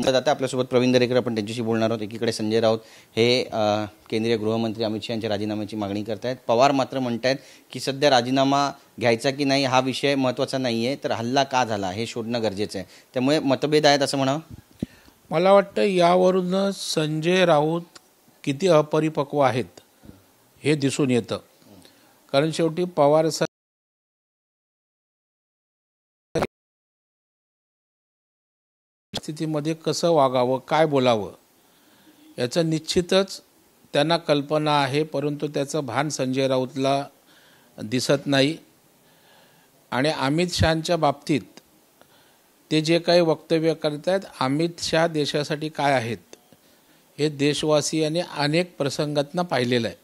आता आपल्यासोबत प्रवीण दरेकर आपण त्यांच्याशी बोलणार आहोत। एकीकडे संजय राऊत हे केंद्रीय गृहमंत्री अमित शहा यांच्या राजीनाम्याची मागणी करतायत। पवार मात्र म्हणतायत की सध्या राजीनामा घ्यायचा की नाही हा विषय महत्त्वाचा नाही आहे, तर हल्ला का झाला हे शोधणं गरजेचं आहे। त्यामुळे मतभेद आहेत असं म्हणावं। मला वाटतं यावरूनच संजय राऊत किती अपरिपक्व आहेत हे दिसून येतं। कारण शेवटी पवार स्थितीमध्ये कसं वागावं, काय बोलावं याचं निश्चितच त्यांना कल्पना आहे, परंतु त्याचं भान संजय राऊतला दिसत नाही। आणि अमित शहांच्या बाबतीत ते जे काही वक्तव्य करत आहेत, अमित शहा देशासाठी काय आहेत हे देशवासियांनी अनेक प्रसंगातनं पाहिलेलं आहे।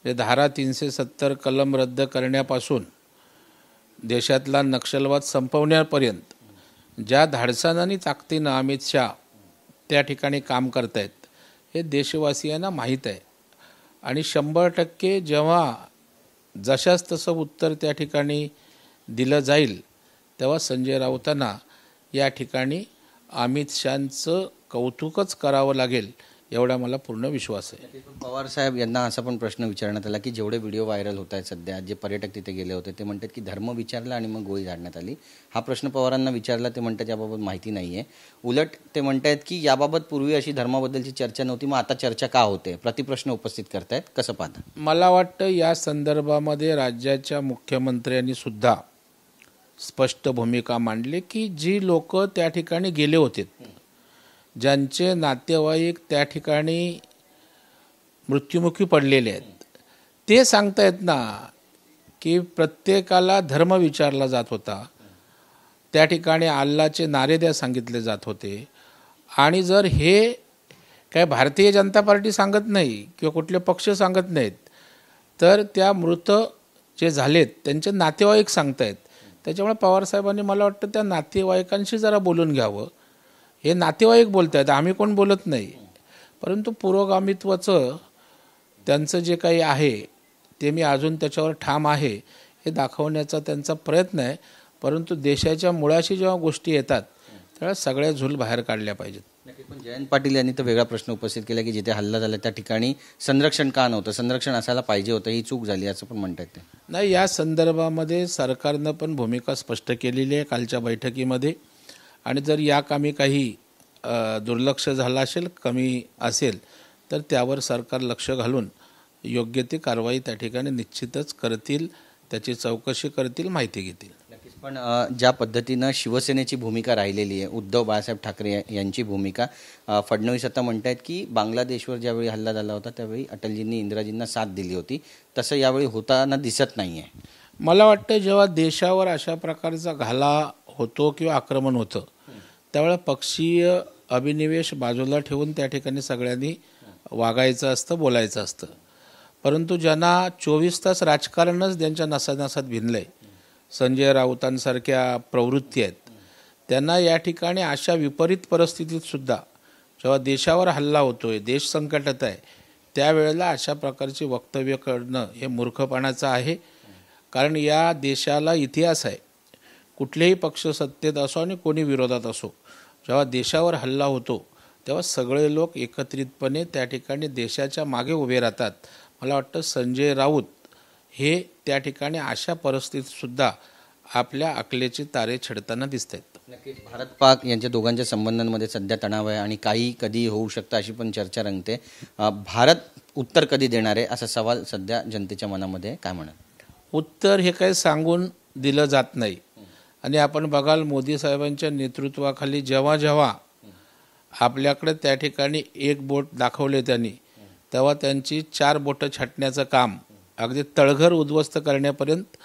म्हणजे धारा 370 कलम रद्द करण्यापासून देशातला नक्षलवाद संपवण्यापर्यंत ज्या धाडसानं आणि ताकदीनं अमित शहा त्या ठिकाणी काम करत आहेत हे देशवासियांना माहीत आहे। आणि 100% जेव्हा जशास तसं उत्तर त्या ठिकाणी दिलं जाईल तेव्हा संजय राऊतांना या ठिकाणी अमित शहांचं कौतुकच करावं लागेल एवढा मला पूर्ण विश्वास आहे। पवार साहेब यांना असा पण प्रश्न विचारण्यात आला की जेवढे व्हिडिओ व्हायरल होत आहेत सध्या, जे पर्यटक तिथे गेले होते ते म्हणतात की धर्म विचारला आणि मग गोळी झाडण्यात आली। हा प्रश्न पवारांना विचारला, ते म्हणतात याबाबत माहिती नाही आहे। उलट ते म्हणतात की याबाबत पूर्वी अशी धर्माबद्दलची चर्चा नव्हती, मग आता चर्चा का होते, प्रतिप्रश्न उपस्थित करतायत। कसं पाहता? मला वाटतं या संदर्भामध्ये राज्याच्या मुख्यमंत्र्यांनी सुद्धा स्पष्ट भूमिका मांडली की जी लोक त्या ठिकाणी गेले होते, ज्यांचे नातेवाईक त्या ठिकाणी मृत्युमुखी पडलेले आहेत, ते सांगतायत ना की प्रत्येकाला धर्म विचारला जात होता, त्या ठिकाणी अल्लाचे नारे द्या सांगितले जात होते। आणि जर हे काय भारतीय जनता पार्टी सांगत नाही किंवा कुठले पक्ष सांगत नाहीत, तर त्या मृत जे झालेत त्यांचे नातेवाईक सांगतायत। त्याच्यामुळे पवारसाहेबांनी मला वाटतं त्या नातेवाईकांशी जरा बोलून घ्यावं। हे नातेवाईक बोलत आहेत, आम्ही कोण बोलत नाही, परंतु पुरोगामित्वाचं त्यांचं जे काही आहे ते मी अजून त्याच्यावर ठाम आहे हे दाखवण्याचा त्यांचा प्रयत्न आहे। परंतु देशाच्या मुळाशी जेव्हा गोष्टी येतात तेव्हा सगळ्या झूल बाहेर काढल्या पाहिजेत। पण जयंत पाटील यांनी तर वेगळा प्रश्न उपस्थित केला की जिथे हल्ला झाला त्या ठिकाणी संरक्षण का नव्हतं, संरक्षण असायला पाहिजे होतं, ही चूक झाली असं पण म्हणतात ते। नाही, या संदर्भामध्ये सरकारनं पण भूमिका स्पष्ट केलेली आहे कालच्या बैठकीमध्ये। आणि जर या कामी काही दुर्लक्ष झालं असेल, कमी असेल, तर त्यावर सरकार लक्ष घालून योग्य ती कारवाई त्या ठिकाणी निश्चितच करतील, त्याची चौकशी करतील, माहिती घेतील। नक्कीच। पण ज्या पद्धतीनं शिवसेनेची भूमिका राहिलेली आहे, उद्धव बाळासाहेब ठाकरे यांची भूमिका, फडणवीस आता म्हणत आहेत की बांगलादेशवर ज्यावेळी हल्ला झाला होता त्यावेळी अटलजींनी इंदिराजींना साथ दिली होती, तसं यावेळी होताना दिसत नाही आहे। मला वाटतं जेव्हा देशावर अशा प्रकारचा घाला होतो किंवा आक्रमण होतं त्यावेळेला पक्षीय अभिनिवेश बाजूला ठेवून त्या ठिकाणी सगळ्यांनी वागायचं असतं, बोलायचं असतं। परंतु ज्यांना 24 तास राजकारणच त्यांच्या नसानसात भिनलंय, संजय राऊतांसारख्या प्रवृत्ती आहेत, त्यांना या ठिकाणी अशा विपरीत परिस्थितीत सुद्धा जेव्हा देशावर हल्ला होतोय, देश संकटात आहे, त्यावेळेला अशा प्रकारची वक्तव्य करणं हे मूर्खपणाचं आहे। कारण या देशाला इतिहास आहे, कुठलेही पक्ष सत्तेत असो आणि कोणी विरोधात असो, जेव्हा देशावर हल्ला होतो तेव्हा सगळे लोक एकत्रितपणे त्या ठिकाणी देशाच्या मागे उभे राहतात। मला वाटतं संजय राऊत हे त्या ठिकाणी अशा परिस्थितीतसुद्धा आपल्या अकलेचे तारे छेडताना दिसत आहेत। नक्कीच। भारत पाक यांच्या दोघांच्या संबंधांमध्ये सध्या तणाव आहे आणि काही कधी होऊ शकतं अशी पण चर्चा रंगते। भारत उत्तर कधी देणार आहे असा सवाल सध्या जनतेच्या मनामध्ये आहे, काय म्हणाल? उत्तर हे काही सांगून दिलं जात नाही। आणि आपण बघाल मोदी साहेबांच्या नेतृत्वाखाली जेव्हा जेव्हा आपल्याकडे त्या ठिकाणी एक बोट दाखवले त्यांनी, तेव्हा त्यांची 4 बोटं छाटण्याचं काम अगदी तळघर उद्ध्वस्त करण्यापर्यंत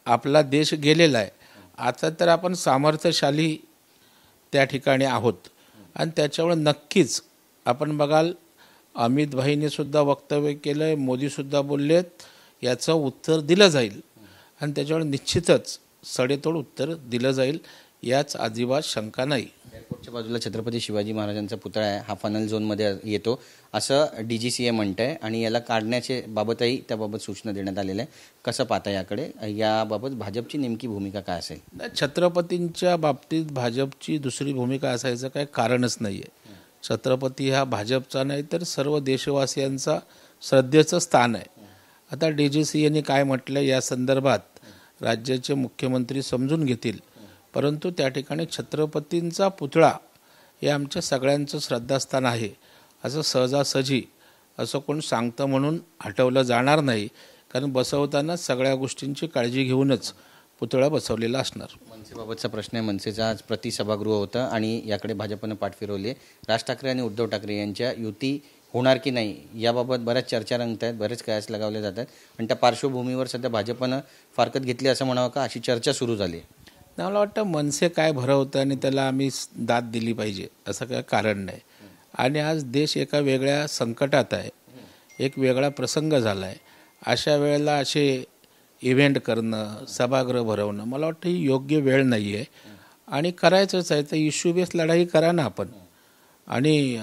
आपला देश गेलेला आहे। आता तर आपण सामर्थ्यशाली त्या ठिकाणी आहोत आणि त्याच्यामुळे नक्कीच आपण बघाल अमित भाईंनी सुद्धा वक्तव्य केलं आहे, मोदीसुद्धा बोललेत, याचं उत्तर दिलं जाईल आणि त्याच्यामुळे निश्चितच सडेतोड उत्तर दिलं जाईल, याच अजिबात शंका नाही। आमच्या बाजूला छत्रपती शिवाजी महाराजांचा पुतळा आहे, हा फनल झोनमध्ये येतो असं DGCA म्हणत आहे आणि याला काढण्याचे बाबतही त्याबाबत सूचना देण्यात आलेल्या आहे. कसं पाहता याकडे, याबाबत भाजपची नेमकी भूमिका काय असेल? छत्रपतींच्या बाबतीत भाजपची दुसरी भूमिका असायचं काही कारणच नाही आहे. छत्रपती हा भाजपचा नाही तर सर्व देशवासियांचा श्रद्धेचं स्थान आहे. आता DGCAने काय म्हटलं या संदर्भात राज्याचे मुख्यमंत्री समजून घेतील, परंतु त्या ठिकाणी छत्रपतींचा पुतळा हे आमच्या सगळ्यांचं श्रद्धास्थान आहे असं सहजासहजी असं कोण सांगतं म्हणून हटवलं जाणार नाही, कारण बसवताना सगळ्या गोष्टींची काळजी घेऊनच पुतळा बसवलेला असणार. मनसेबाबतचा प्रश्न आहे. मनसेचं आज प्रतिसभागृह होतं आणि याकडे भाजपनं पाठ फिरवली आहे. राज ठाकरे आणि उद्धव ठाकरे यांच्या युती होणार की नाही याबाबत बऱ्याच चर्चा रंगत आहेत, बरेच कयास लगावले जात आहेत आणि त्या पार्श्वभूमीवर सध्या भाजपनं फारकत घेतली असं म्हणावं का, अशी चर्चा सुरू झाली आहे. मला वाटतं मनसे काय भरवतं आणि त्याला आम्ही दाद दिली पाहिजे असं काय कारण नाही. आणि आज देश एका वेगळ्या संकटात आहे, एक वेगळा प्रसंग झाला आहे. अशा वेळेला असे इव्हेंट करणं, सभागृह भरवणं मला वाटतं ही योग्य वेळ नाही आहे आणि करायचंच आहे तर इश्यू बेस लढाई करा ना आपण. आणि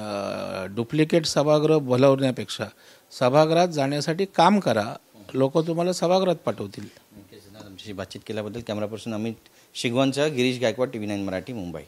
डुप्लिकेट सभागृह भरवण्यापेक्षा सभागृहात जाण्यासाठी काम करा, लोक तुम्हाला सभागृहात पाठवतील. आमच्याशी बातचीत केल्याबद्दल कॅमेरा पर्सन अमित शिगवणचा गिरीश गायकवाड, TV9 मराठी, मुंबई.